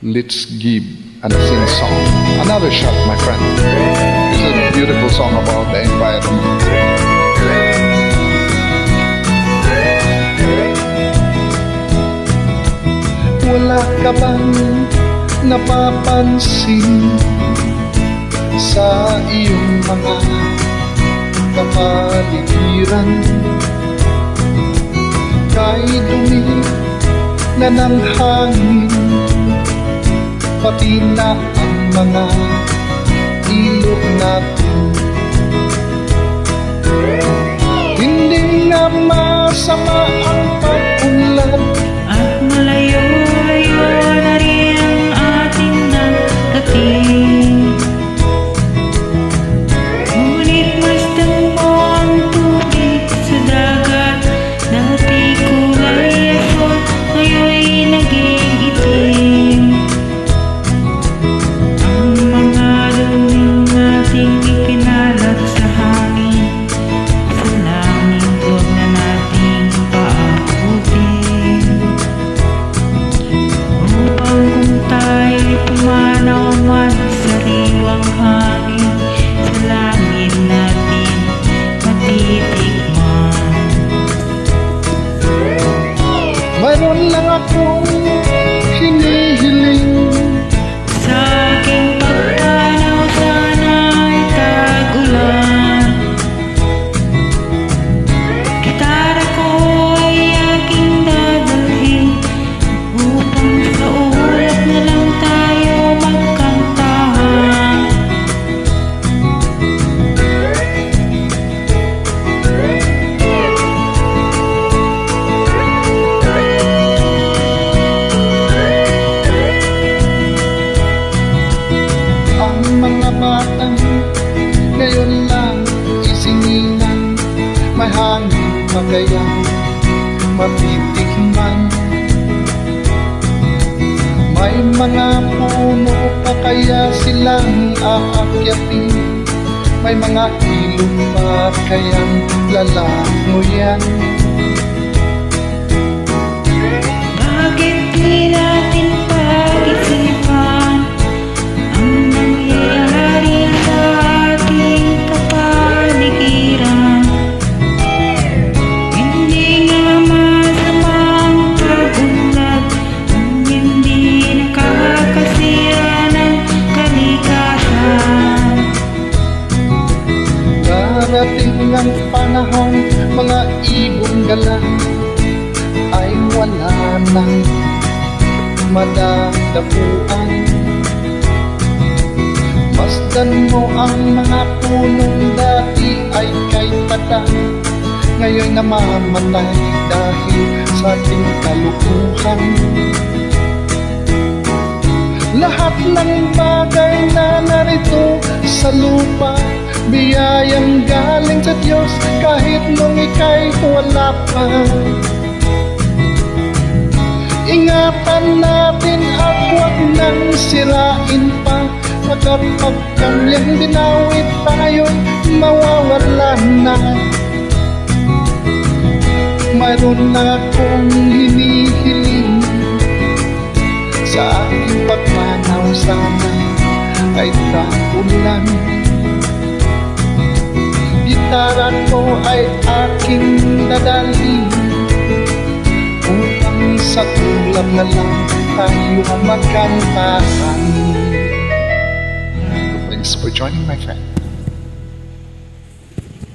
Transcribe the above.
Let's give and sing song. Another shot, my friend. This is a beautiful song about the environment. Wala ka bang napapansin sa iyong mga kapaligiran? Kay dumi na ng hangin, pati na ang mga ilog natin. Hindi nga masama ang pag-unlad, at malayo-layo na rin ang ating narating. Ngunit masdan mo ang tubig sa dagat, dati kulay asul, ngayon'y naging itim. Ang mga luming nating ikinalat sa hangin, sa langit huwag na nating paabutin. Upang kung tayo'y pumanaw man sa sariwang hangin, sa langit natin matitikman. mayroon lang akong hinihiling. Sa aking pagpanaw sana'y tag-ulan, gitara ko ay aking dadalhin, upang sa ulap na lang tayo magkantahan. Ang mga batang ngayon lang isinginan, may hangin pa kaya matitikman? May mga puno pa kaya silang aakyatin? May mga ilog pa kayang lalangoyan? Bakit di natin pag-isipan ang nangyayari sa ating kapaligiran? Hindi nga masama ang pag-unlad kung hindi nakakasira ng kalikasan. Darating ang panahon, mga ibong galang ay wala nang madadapuan. Masdan mo ang mga punong dati ay kay patang, ngayon namamatay dahil sa ating kalukuhan. Lahat ng bagay na narito sa lupa, biyayang galing sa Diyos kahit nung ika'y wala pa. Ingatan natin at huwag nang sirain pa, pagkat pag kanyang binawit tayo'y mawawala na. Mayroon na akong hinihiling, sa aking pagmanaw sana ay tag-ulan. Gitara ko ay aking dadalhin, upang sa tulad na lang tayo makantahan. Thanks for joining, my friend.